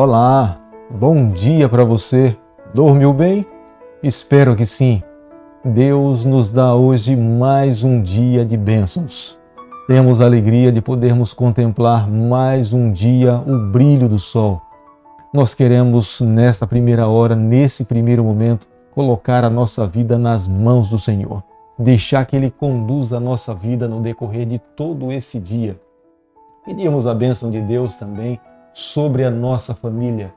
Olá, bom dia para você. Dormiu bem? Espero que sim. Deus nos dá hoje mais um dia de bênçãos. Temos a alegria de podermos contemplar mais um dia o brilho do sol. Nós queremos, nessa primeira hora, nesse primeiro momento, colocar a nossa vida nas mãos do Senhor. Deixar que Ele conduza a nossa vida no decorrer de todo esse dia. Pedimos a bênção de Deus também sobre a nossa família.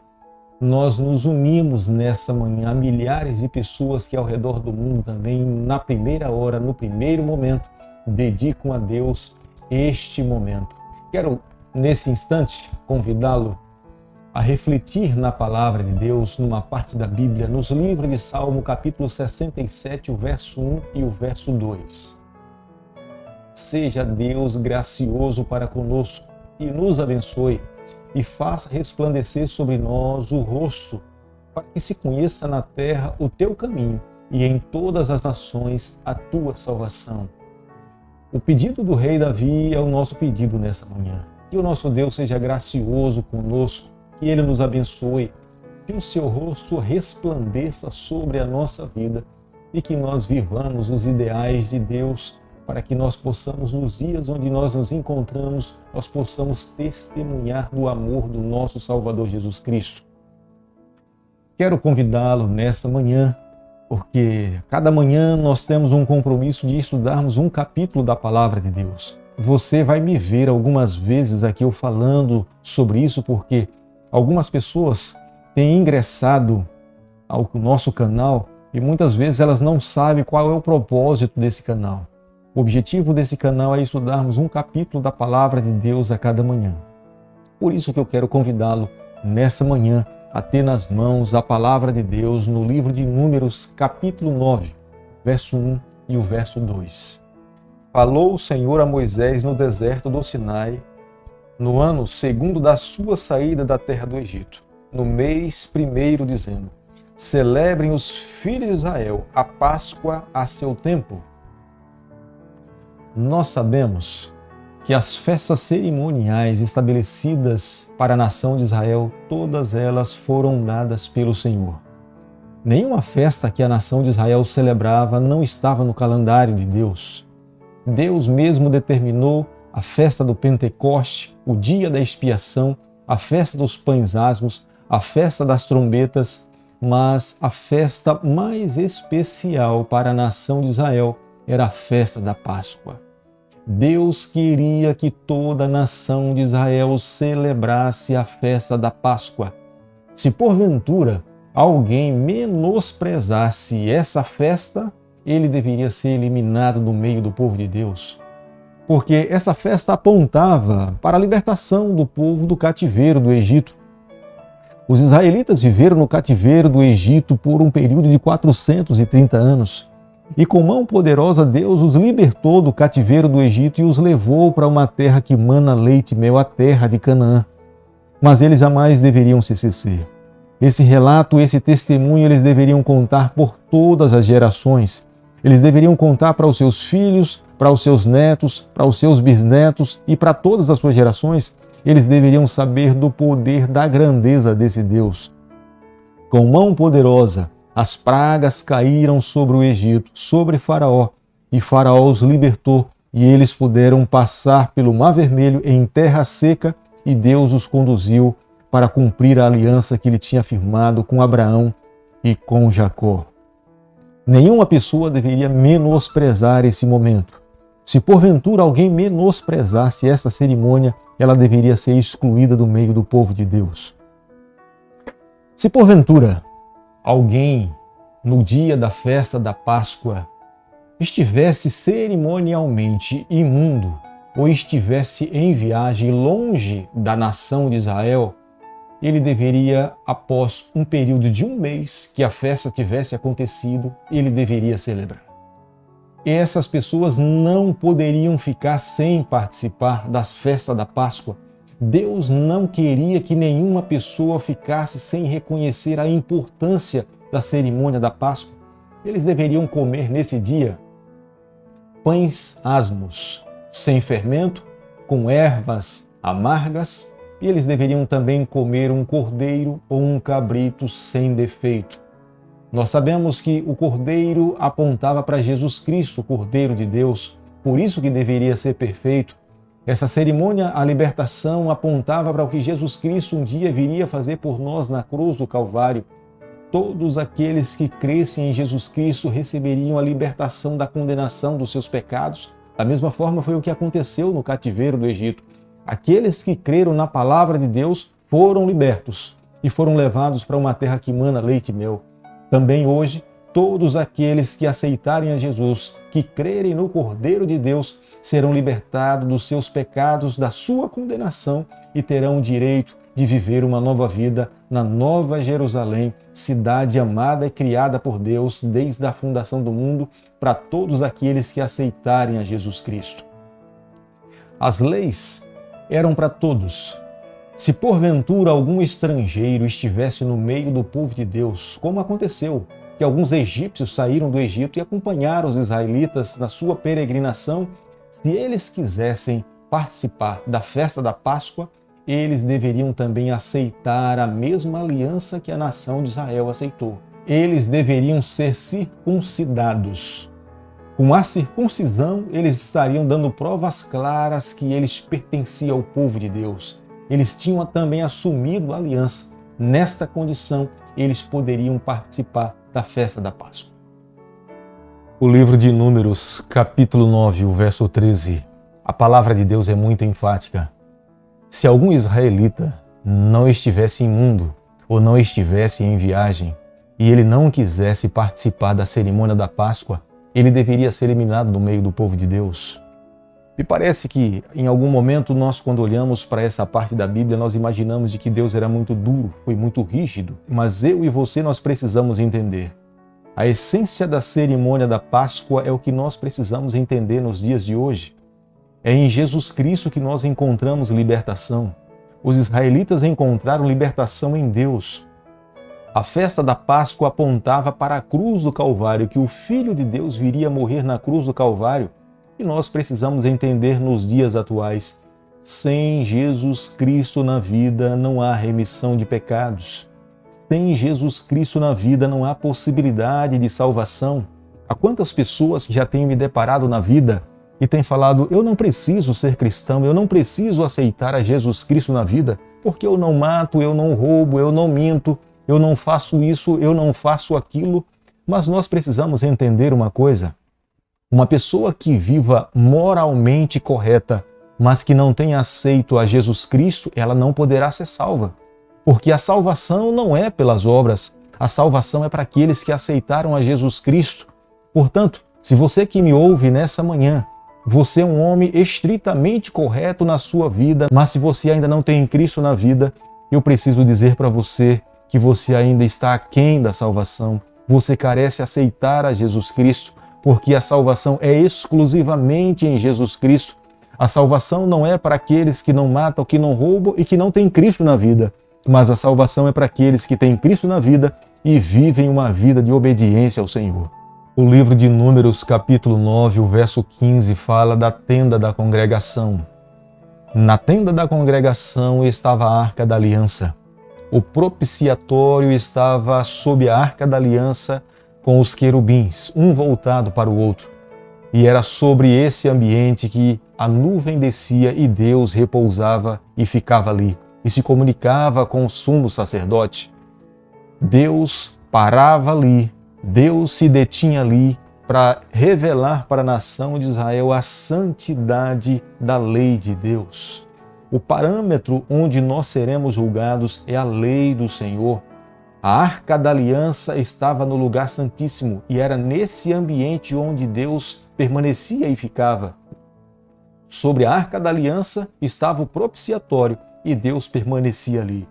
Nós nos unimos nessa manhã a milhares de pessoas que ao redor do mundo também, na primeira hora, no primeiro momento, dedicam a Deus este momento. Quero, nesse instante, convidá-lo a refletir na palavra de Deus, numa parte da Bíblia, nos livros de Salmo, capítulo 67, o verso 1 e o verso 2. Seja Deus gracioso para conosco e nos abençoe e faça resplandecer sobre nós o rosto, para que se conheça na terra o teu caminho e em todas as nações a tua salvação. O pedido do rei Davi é o nosso pedido nessa manhã. Que o nosso Deus seja gracioso conosco, que Ele nos abençoe, que o seu rosto resplandeça sobre a nossa vida e que nós vivamos os ideais de Deus, para que nós possamos, nos dias onde nós nos encontramos, nós possamos testemunhar do amor do nosso Salvador Jesus Cristo. Quero convidá-lo nessa manhã, porque cada manhã nós temos um compromisso de estudarmos um capítulo da Palavra de Deus. Você vai me ver algumas vezes aqui eu falando sobre isso, porque algumas pessoas têm ingressado ao nosso canal e muitas vezes elas não sabem qual é o propósito desse canal. O objetivo desse canal é estudarmos um capítulo da Palavra de Deus a cada manhã. Por isso que eu quero convidá-lo nessa manhã a ter nas mãos a Palavra de Deus no livro de Números, capítulo 9, verso 1 e o verso 2. Falou o Senhor a Moisés no deserto do Sinai, no ano segundo da sua saída da terra do Egito, no mês primeiro, dizendo: celebrem os filhos de Israel a Páscoa a seu tempo. Nós sabemos que as festas cerimoniais estabelecidas para a nação de Israel, todas elas foram dadas pelo Senhor. Nenhuma festa que a nação de Israel celebrava não estava no calendário de Deus. Deus mesmo determinou a festa do Pentecoste, o dia da expiação, a festa dos pães asmos, a festa das trombetas, mas a festa mais especial para a nação de Israel era a festa da Páscoa. Deus queria que toda a nação de Israel celebrasse a festa da Páscoa. Se porventura alguém menosprezasse essa festa, ele deveria ser eliminado do meio do povo de Deus. Porque essa festa apontava para a libertação do povo do cativeiro do Egito. Os israelitas viveram no cativeiro do Egito por um período de 430 anos. E com mão poderosa Deus os libertou do cativeiro do Egito e os levou para uma terra que mana leite e mel, a terra de Canaã. Mas eles jamais deveriam se esquecer. Esse relato, esse testemunho, eles deveriam contar por todas as gerações. Eles deveriam contar para os seus filhos, para os seus netos, para os seus bisnetos e para todas as suas gerações. Eles deveriam saber do poder, da grandeza desse Deus. Com mão poderosa, as pragas caíram sobre o Egito, sobre Faraó, e Faraó os libertou, e eles puderam passar pelo Mar Vermelho em terra seca, e Deus os conduziu para cumprir a aliança que ele tinha firmado com Abraão e com Jacó. Nenhuma pessoa deveria menosprezar esse momento. Se porventura alguém menosprezasse essa cerimônia, ela deveria ser excluída do meio do povo de Deus. Se porventura alguém, no dia da festa da Páscoa, estivesse cerimonialmente imundo ou estivesse em viagem longe da nação de Israel, ele deveria, após um período de um mês que a festa tivesse acontecido, ele deveria celebrar. E essas pessoas não poderiam ficar sem participar das festas da Páscoa. Deus não queria que nenhuma pessoa ficasse sem reconhecer a importância da cerimônia da Páscoa. Eles deveriam comer nesse dia pães asmos, sem fermento, com ervas amargas, e eles deveriam também comer um cordeiro ou um cabrito sem defeito. Nós sabemos que o cordeiro apontava para Jesus Cristo, o Cordeiro de Deus, por isso que deveria ser perfeito. Essa cerimônia, a libertação, apontava para o que Jesus Cristo um dia viria fazer por nós na cruz do Calvário. Todos aqueles que crescem em Jesus Cristo receberiam a libertação da condenação dos seus pecados. Da mesma forma foi o que aconteceu no cativeiro do Egito. Aqueles que creram na palavra de Deus foram libertos e foram levados para uma terra que mana leite e mel. Também hoje, todos aqueles que aceitarem a Jesus, que crerem no Cordeiro de Deus, serão libertados dos seus pecados, da sua condenação e terão o direito de viver uma nova vida na Nova Jerusalém, cidade amada e criada por Deus desde a fundação do mundo, para todos aqueles que aceitarem a Jesus Cristo. As leis eram para todos. Se porventura algum estrangeiro estivesse no meio do povo de Deus, como aconteceu, que alguns egípcios saíram do Egito e acompanharam os israelitas na sua peregrinação, se eles quisessem participar da festa da Páscoa, eles deveriam também aceitar a mesma aliança que a nação de Israel aceitou. Eles deveriam ser circuncidados. Com a circuncisão, eles estariam dando provas claras que eles pertenciam ao povo de Deus. Eles tinham também assumido a aliança. Nesta condição, eles poderiam participar da festa da Páscoa. O livro de Números, capítulo 9, o verso 13. A palavra de Deus é muito enfática. Se algum israelita não estivesse imundo ou não estivesse em viagem e ele não quisesse participar da cerimônia da Páscoa, ele deveria ser eliminado do meio do povo de Deus. Me parece que em algum momento nós, quando olhamos para essa parte da Bíblia, nós imaginamos de que Deus era muito duro, foi muito rígido, mas eu e você nós precisamos entender. A essência da cerimônia da Páscoa é o que nós precisamos entender nos dias de hoje. É em Jesus Cristo que nós encontramos libertação. Os israelitas encontraram libertação em Deus. A festa da Páscoa apontava para a cruz do Calvário, que o Filho de Deus viria morrer na cruz do Calvário. E nós precisamos entender nos dias atuais, sem Jesus Cristo na vida não há remissão de pecados. Sem Jesus Cristo na vida não há possibilidade de salvação. Há quantas pessoas que já têm me deparado na vida e têm falado, eu não preciso ser cristão, eu não preciso aceitar a Jesus Cristo na vida, porque eu não mato, eu não roubo, eu não minto, eu não faço isso, eu não faço aquilo. Mas nós precisamos entender uma coisa. Uma pessoa que viva moralmente correta, mas que não tenha aceito a Jesus Cristo, ela não poderá ser salva. Porque a salvação não é pelas obras, a salvação é para aqueles que aceitaram a Jesus Cristo. Portanto, se você que me ouve nessa manhã, você é um homem estritamente correto na sua vida, mas se você ainda não tem Cristo na vida, eu preciso dizer para você que você ainda está aquém da salvação. Você carece aceitar a Jesus Cristo, porque a salvação é exclusivamente em Jesus Cristo. A salvação não é para aqueles que não matam, que não roubam e que não têm Cristo na vida, mas a salvação é para aqueles que têm Cristo na vida e vivem uma vida de obediência ao Senhor. O livro de Números, capítulo 9, o verso 15, fala da tenda da congregação. Na tenda da congregação estava a Arca da Aliança. O propiciatório estava sob a Arca da Aliança, com os querubins, um voltado para o outro. E era sobre esse ambiente que a nuvem descia e Deus repousava e ficava ali, e se comunicava com o sumo sacerdote. Deus parava ali, Deus se detinha ali para revelar para a nação de Israel a santidade da lei de Deus. O parâmetro onde nós seremos julgados é a lei do Senhor. A Arca da Aliança estava no lugar santíssimo e era nesse ambiente onde Deus permanecia e ficava. Sobre a Arca da Aliança estava o propiciatório e Deus permanecia ali.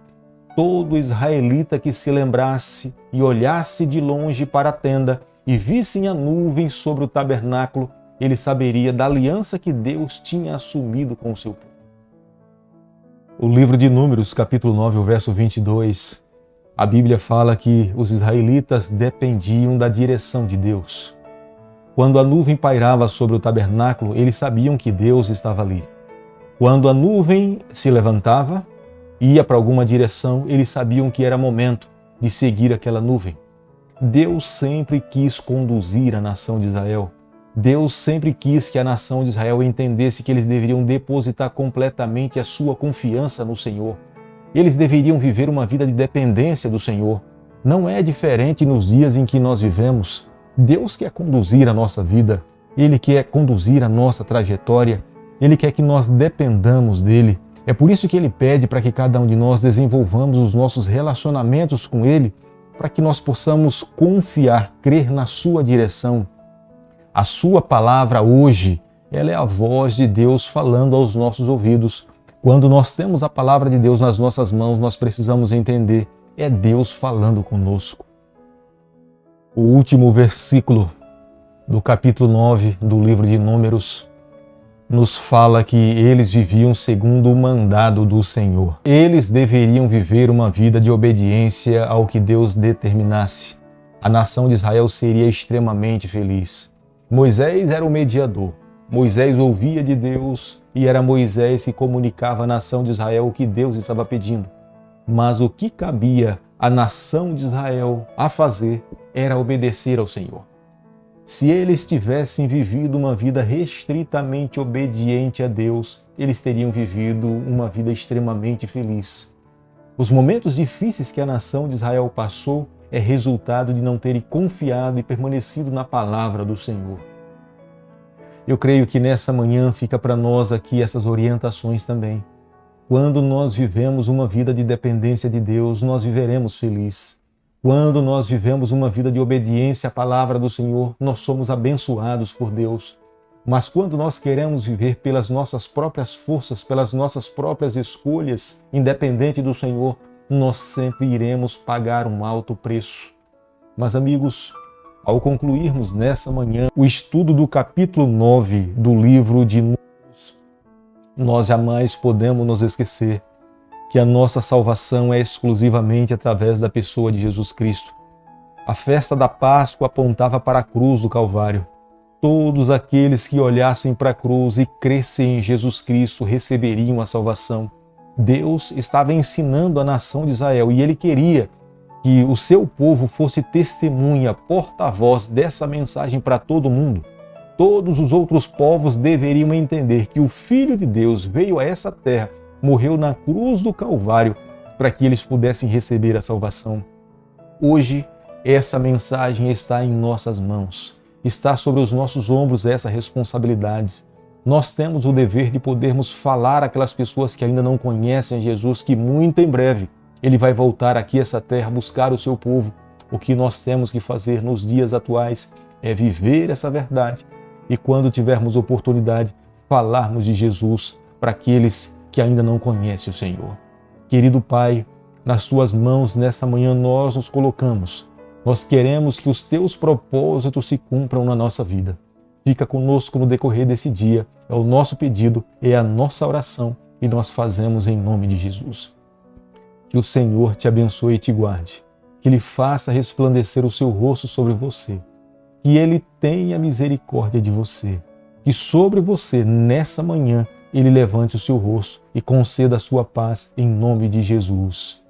Todo israelita que se lembrasse e olhasse de longe para a tenda e vissem a nuvem sobre o tabernáculo, ele saberia da aliança que Deus tinha assumido com o seu povo. O livro de Números, capítulo 9, o verso 22, a Bíblia fala que os israelitas dependiam da direção de Deus. Quando a nuvem pairava sobre o tabernáculo, eles sabiam que Deus estava ali. Quando a nuvem se levantava, ia para alguma direção, eles sabiam que era momento de seguir aquela nuvem. Deus sempre quis conduzir a nação de Israel. Deus sempre quis que a nação de Israel entendesse que eles deveriam depositar completamente a sua confiança no Senhor. Eles deveriam viver uma vida de dependência do Senhor. Não é diferente nos dias em que nós vivemos. Deus quer conduzir a nossa vida. Ele quer conduzir a nossa trajetória. Ele quer que nós dependamos dele. É por isso que ele pede para que cada um de nós desenvolvamos os nossos relacionamentos com ele, para que nós possamos confiar, crer na sua direção. A sua palavra hoje, ela é a voz de Deus falando aos nossos ouvidos. Quando nós temos a palavra de Deus nas nossas mãos, nós precisamos entender, é Deus falando conosco. O último versículo do capítulo 9 do livro de Números nos fala que eles viviam segundo o mandado do Senhor. Eles deveriam viver uma vida de obediência ao que Deus determinasse. A nação de Israel seria extremamente feliz. Moisés era o mediador. Moisés ouvia de Deus e era Moisés que comunicava à nação de Israel o que Deus estava pedindo. Mas o que cabia à nação de Israel a fazer era obedecer ao Senhor. Se eles tivessem vivido uma vida restritamente obediente a Deus, eles teriam vivido uma vida extremamente feliz. Os momentos difíceis que a nação de Israel passou é resultado de não terem confiado e permanecido na palavra do Senhor. Eu creio que nessa manhã fica para nós aqui essas orientações também. Quando nós vivemos uma vida de dependência de Deus, nós viveremos felizes. Quando nós vivemos uma vida de obediência à palavra do Senhor, nós somos abençoados por Deus. Mas quando nós queremos viver pelas nossas próprias forças, pelas nossas próprias escolhas, independente do Senhor, nós sempre iremos pagar um alto preço. Mas amigos, ao concluirmos nessa manhã o estudo do capítulo 9 do livro de Números, nós jamais podemos nos esquecer que a nossa salvação é exclusivamente através da pessoa de Jesus Cristo. A festa da Páscoa apontava para a cruz do Calvário. Todos aqueles que olhassem para a cruz e crescem em Jesus Cristo receberiam a salvação. Deus estava ensinando a nação de Israel e ele queria que o seu povo fosse testemunha, porta-voz dessa mensagem para todo mundo. Todos os outros povos deveriam entender que o Filho de Deus veio a essa terra, morreu na cruz do Calvário para que eles pudessem receber a salvação. Hoje, essa mensagem está em nossas mãos. Está sobre os nossos ombros essa responsabilidade. Nós temos o dever de podermos falar àquelas pessoas que ainda não conhecem Jesus, que muito em breve ele vai voltar aqui a essa terra, buscar o seu povo. O que nós temos que fazer nos dias atuais é viver essa verdade e quando tivermos oportunidade, falarmos de Jesus para aqueles que ainda não conhecem o Senhor. Querido Pai, nas Tuas mãos nessa manhã nós nos colocamos. Nós queremos que os Teus propósitos se cumpram na nossa vida. Fica conosco no decorrer desse dia. É o nosso pedido, é a nossa oração e nós fazemos em nome de Jesus. Que o Senhor te abençoe e te guarde. Que Ele faça resplandecer o seu rosto sobre você. Que Ele tenha misericórdia de você. Que sobre você, nessa manhã, Ele levante o seu rosto e conceda a sua paz em nome de Jesus.